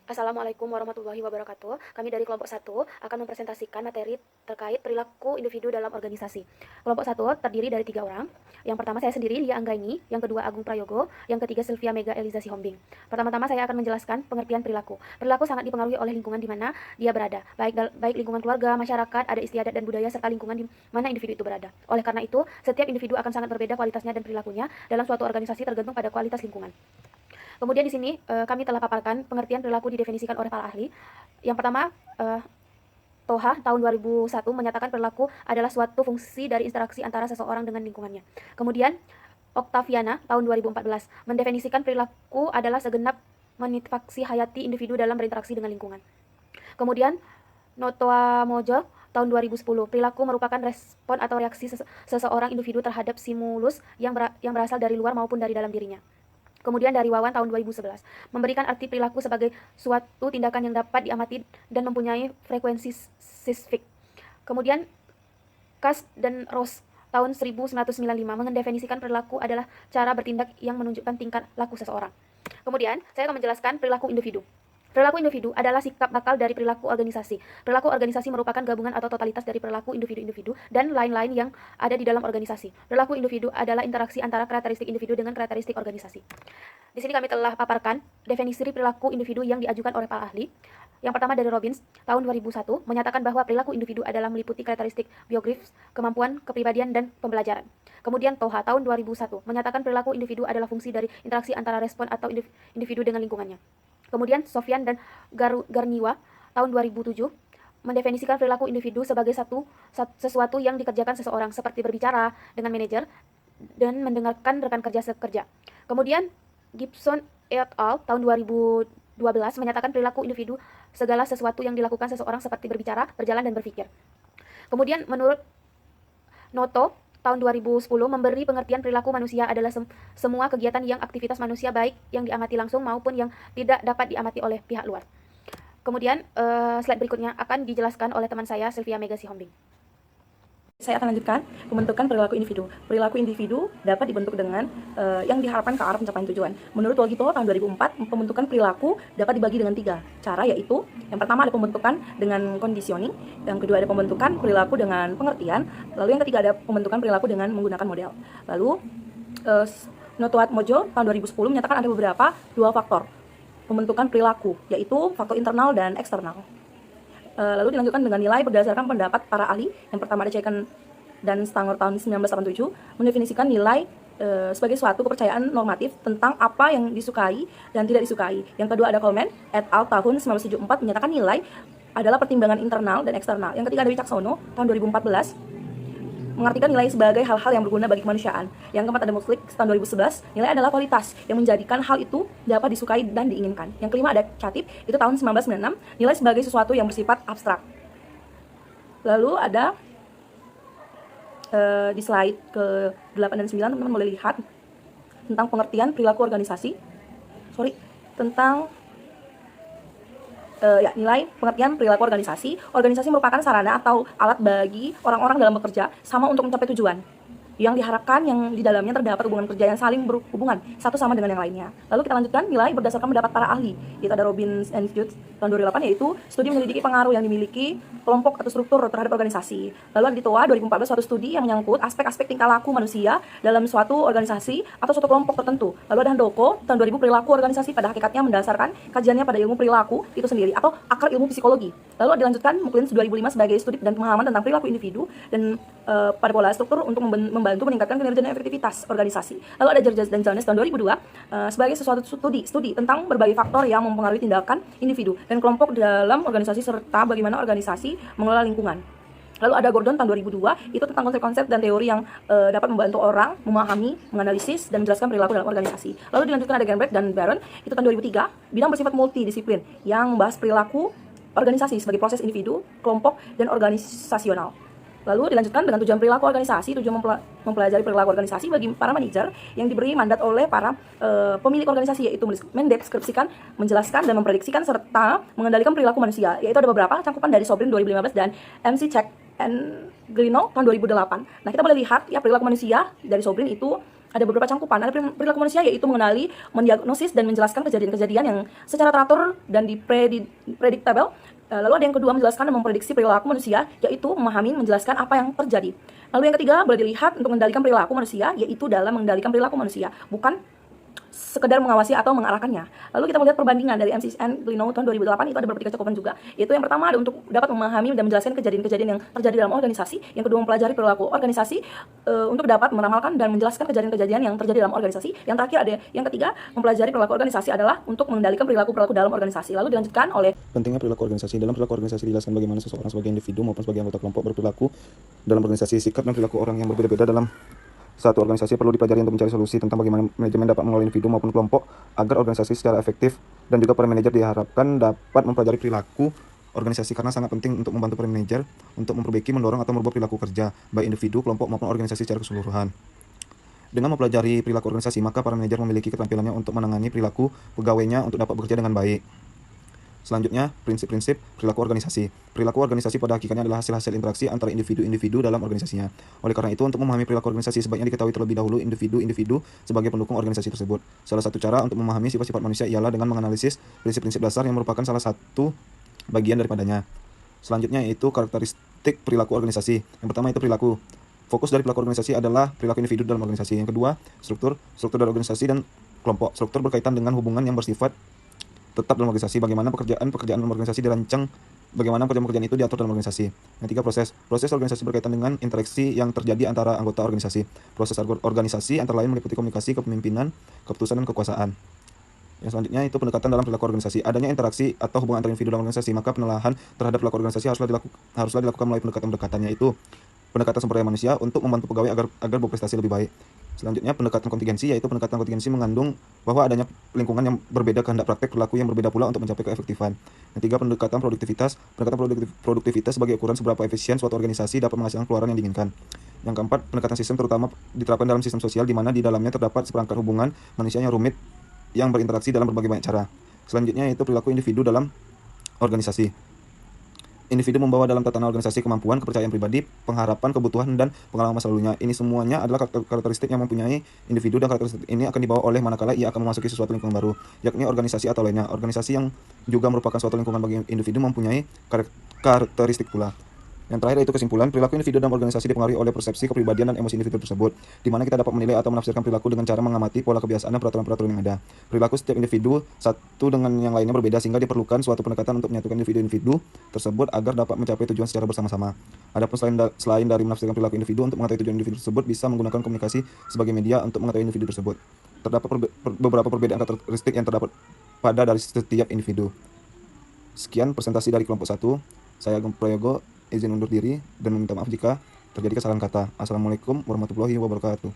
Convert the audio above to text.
Assalamualaikum warahmatullahi wabarakatuh. Kami dari kelompok 1 akan mempresentasikan materi terkait perilaku individu dalam organisasi. Kelompok 1 terdiri dari 3 orang. Yang pertama saya sendiri, Lia Anggraini. Yang kedua, Agung Prayogo. Yang ketiga, Sylvia Mega Eliza Sihombing. Pertama-tama saya akan menjelaskan pengertian perilaku. Perilaku sangat dipengaruhi oleh lingkungan di mana dia berada, baik lingkungan keluarga, masyarakat, adat istiadat dan budaya, serta lingkungan di mana individu itu berada. Oleh karena itu, setiap individu akan sangat berbeda kualitasnya dan perilakunya dalam suatu organisasi tergantung pada kualitas lingkungan. Kemudian di sini kami telah paparkan pengertian perilaku didefinisikan oleh para ahli. Yang pertama, Toha tahun 2001 menyatakan perilaku adalah suatu fungsi dari interaksi antara seseorang dengan lingkungannya. Kemudian Octaviana tahun 2014 mendefinisikan perilaku adalah segenap manifestasi hayati individu dalam berinteraksi dengan lingkungan. Kemudian Notoa Mojo tahun 2010, perilaku merupakan respon atau reaksi seseorang individu terhadap stimulus yang berasal dari luar maupun dari dalam dirinya. Kemudian dari Wawan tahun 2011, memberikan arti perilaku sebagai suatu tindakan yang dapat diamati dan mempunyai frekuensi sisfik. Kemudian Kas dan Ross tahun 1995 mendefinisikan perilaku adalah cara bertindak yang menunjukkan tingkah laku seseorang. Kemudian saya akan menjelaskan perilaku individu. Perilaku individu adalah sikap bakal dari perilaku organisasi. Perilaku organisasi merupakan gabungan atau totalitas dari perilaku individu-individu dan lain-lain yang ada di dalam organisasi. Perilaku individu adalah interaksi antara karakteristik individu dengan karakteristik organisasi. Di sini kami telah paparkan definisi perilaku individu yang diajukan oleh para ahli. Yang pertama dari Robbins tahun 2001 menyatakan bahwa perilaku individu adalah meliputi karakteristik biografis, kemampuan, kepribadian, dan pembelajaran. Kemudian Toha tahun 2001 menyatakan perilaku individu adalah fungsi dari interaksi antara respon atau individu dengan lingkungannya. Kemudian Sofyan dan Garniwa tahun 2007 mendefinisikan perilaku individu sebagai sesuatu yang dikerjakan seseorang, seperti berbicara dengan manajer dan mendengarkan rekan kerja sekerja. Kemudian Gibson et al. Tahun 2012 menyatakan perilaku individu segala sesuatu yang dilakukan seseorang seperti berbicara, berjalan, dan berpikir. Kemudian menurut Noto tahun 2010 memberi pengertian perilaku manusia adalah semua kegiatan yang aktivitas manusia baik yang diamati langsung maupun yang tidak dapat diamati oleh pihak luar. Kemudian slide berikutnya akan dijelaskan oleh teman saya Sylvia Mega Sihombing. Saya akan lanjutkan pembentukan perilaku individu. Perilaku individu dapat dibentuk dengan yang diharapkan ke arah pencapaian tujuan. Menurut Walgito tahun 2004, pembentukan perilaku dapat dibagi dengan 3 cara, yaitu yang pertama ada pembentukan dengan conditioning, yang kedua ada pembentukan perilaku dengan pengertian, lalu yang ketiga ada pembentukan perilaku dengan menggunakan model. Lalu Notoat Mojo tahun 2010 menyatakan ada beberapa 2 faktor pembentukan perilaku, yaitu faktor internal dan eksternal. Lalu dilanjutkan dengan nilai berdasarkan pendapat para ahli. Yang pertama ada Chaiken dan Stanger tahun 1987 mendefinisikan nilai sebagai suatu kepercayaan normatif tentang apa yang disukai dan tidak disukai. Yang kedua ada Coleman et al. Tahun 1974 menyatakan nilai adalah pertimbangan internal dan eksternal. Yang ketiga ada Wicaksono tahun 2014 mengartikan nilai sebagai hal-hal yang berguna bagi kemanusiaan. Yang keempat ada Muslik tahun 2011, nilai adalah kualitas yang menjadikan hal itu dapat disukai dan diinginkan. Yang kelima ada Chatip, itu tahun 1996, nilai sebagai sesuatu yang bersifat abstrak. Lalu ada di slide ke 8 dan 9 teman-teman boleh lihat tentang pengertian perilaku organisasi. Tentang nilai pengertian perilaku organisasi. Organisasi merupakan sarana atau alat bagi orang-orang dalam bekerja sama untuk mencapai tujuan yang diharapkan, yang di dalamnya terdapat hubungan kerja yang saling berhubungan satu sama dengan yang lainnya. Lalu kita lanjutkan nilai berdasarkan pendapat para ahli, yaitu ada Robbins Institute tahun 2008, yaitu studi menyelidiki pengaruh yang dimiliki kelompok atau struktur terhadap organisasi. Lalu ada di TOA 2014 suatu studi yang menyangkut aspek-aspek tingkah laku manusia dalam suatu organisasi atau suatu kelompok tertentu. Lalu ada Handoko tahun 2000 perilaku organisasi, pada hakikatnya mendasarkan kajiannya pada ilmu perilaku itu sendiri atau akar ilmu psikologi. Lalu dilanjutkan Muklins 2005 sebagai studi dan pemahaman tentang perilaku individu dan pada pola struktur untuk membantu meningkatkan kinerja dan efektivitas organisasi. Lalu ada Georges dan Jones tahun 2002 sebagai sesuatu studi tentang berbagai faktor yang mempengaruhi tindakan individu dan kelompok dalam organisasi serta bagaimana organisasi mengelola lingkungan. Lalu ada Gordon tahun 2002, itu tentang konsep-konsep dan teori yang dapat membantu orang memahami, menganalisis, dan menjelaskan perilaku dalam organisasi. Lalu dilanjutkan ada Genbrecht dan Baron, itu tahun 2003, bidang bersifat multidisiplin yang membahas perilaku organisasi sebagai proses individu, kelompok, dan organisasional. Lalu dilanjutkan dengan tujuan perilaku organisasi, tujuan mempelajari perilaku organisasi bagi para manajer yang diberi mandat oleh para pemilik organisasi, yaitu mendeskripsikan, menjelaskan, dan memprediksikan serta mengendalikan perilaku manusia. Yaitu ada beberapa cangkupan dari Sobrin 2015 dan MC Check and Glino tahun 2008. Nah, kita boleh lihat ya perilaku manusia dari Sobrin itu Ada beberapa cangkupan. Ada perilaku manusia, yaitu mengenali, mendiagnosis, dan menjelaskan kejadian-kejadian yang secara teratur dan predictable. Lalu ada yang kedua, menjelaskan dan memprediksi perilaku manusia, yaitu memahami, menjelaskan apa yang terjadi. Lalu yang ketiga, boleh dilihat untuk mengendalikan perilaku manusia, yaitu dalam mengendalikan perilaku manusia, bukan sekedar mengawasi atau mengarahkannya. Lalu kita melihat perbandingan dari MCN Glynnow tahun 2008, itu ada beberapa cakupan juga. Itu yang pertama ada untuk dapat memahami dan menjelaskan kejadian-kejadian yang terjadi dalam organisasi. Yang kedua, mempelajari perilaku organisasi untuk dapat meramalkan dan menjelaskan kejadian-kejadian yang terjadi dalam organisasi. Yang terakhir ada yang ketiga, mempelajari perilaku organisasi adalah untuk mengendalikan perilaku-perilaku dalam organisasi. Lalu dilanjutkan oleh pentingnya perilaku organisasi. Dalam perilaku organisasi dijelaskan bagaimana seseorang sebagai individu maupun sebagai anggota kelompok berperilaku dalam organisasi. Sikap dan perilaku orang yang berbeda-beda dalam satu organisasi perlu dipelajari untuk mencari solusi tentang bagaimana manajemen dapat mengelola individu maupun kelompok agar organisasi secara efektif, dan juga para manajer diharapkan dapat mempelajari perilaku organisasi karena sangat penting untuk membantu para manajer untuk memperbaiki, mendorong atau merubah perilaku kerja baik individu, kelompok maupun organisasi secara keseluruhan. Dengan mempelajari perilaku organisasi, maka para manajer memiliki keterampilannya untuk menangani perilaku pegawainya untuk dapat bekerja dengan baik. Selanjutnya, prinsip-prinsip perilaku organisasi. Perilaku organisasi pada hakikatnya adalah hasil-hasil interaksi antara individu-individu dalam organisasinya. Oleh karena itu, untuk memahami perilaku organisasi sebaiknya diketahui terlebih dahulu individu-individu sebagai pendukung organisasi tersebut. Salah satu cara untuk memahami sifat-sifat manusia ialah dengan menganalisis prinsip-prinsip dasar yang merupakan salah satu bagian daripadanya. Selanjutnya yaitu karakteristik perilaku organisasi. Yang pertama itu perilaku. Fokus dari perilaku organisasi adalah perilaku individu dalam organisasi. Yang kedua, struktur dari organisasi dan kelompok. Struktur berkaitan dengan hubungan yang bersifat tetap dalam organisasi, bagaimana pekerjaan dalam organisasi dirancang, bagaimana pekerjaan itu diatur dalam organisasi. Yang tiga, proses organisasi berkaitan dengan interaksi yang terjadi antara anggota organisasi. Proses organisasi antara lain meliputi komunikasi, kepemimpinan, keputusan, dan kekuasaan. Yang selanjutnya itu pendekatan dalam perilaku organisasi. Adanya interaksi atau hubungan antara individu dalam organisasi, maka penelahan terhadap perilaku organisasi haruslah dilakukan melalui pendekatan-pendekatannya, yaitu pendekatan sumber daya manusia untuk membantu pegawai agar berprestasi lebih baik. Selanjutnya, pendekatan kontingensi, yaitu pendekatan kontingensi mengandung bahwa adanya lingkungan yang berbeda kehendak praktek perilaku yang berbeda pula untuk mencapai keefektifan. Yang tiga, pendekatan produktivitas. Produktivitas sebagai ukuran seberapa efisien suatu organisasi dapat menghasilkan keluaran yang diinginkan. Yang keempat, pendekatan sistem terutama diterapkan dalam sistem sosial di mana di dalamnya terdapat seperangkat hubungan manusia yang rumit yang berinteraksi dalam berbagai banyak cara. Selanjutnya yaitu perilaku individu dalam organisasi. Individu membawa dalam tatanan organisasi kemampuan, kepercayaan pribadi, pengharapan, kebutuhan, dan pengalaman masa lalunya. Ini semuanya adalah karakteristik yang mempunyai individu, dan karakteristik ini akan dibawa oleh manakala ia akan memasuki sesuatu lingkungan baru, yakni organisasi atau lainnya. Organisasi yang juga merupakan suatu lingkungan bagi individu mempunyai karakteristik pula. Yang terakhir yaitu kesimpulan, perilaku individu dalam organisasi dipengaruhi oleh persepsi, kepribadian, dan emosi individu tersebut, di mana kita dapat menilai atau menafsirkan perilaku dengan cara mengamati pola kebiasaan dan peraturan-peraturan yang ada. Perilaku setiap individu satu dengan yang lainnya berbeda, sehingga diperlukan suatu pendekatan untuk menyatukan individu-individu tersebut agar dapat mencapai tujuan secara bersama-sama. Adapun selain dari menafsirkan perilaku individu, untuk mengetahui tujuan individu tersebut bisa menggunakan komunikasi sebagai media untuk mengetahui individu tersebut. Terdapat beberapa perbedaan karakteristik yang terdapat pada dari setiap individu. Sekian presentasi dari kelompok 1. Saya Agung Prayogo, izin undur diri dan meminta maaf jika terjadi kesalahan kata. Assalamualaikum warahmatullahi wabarakatuh.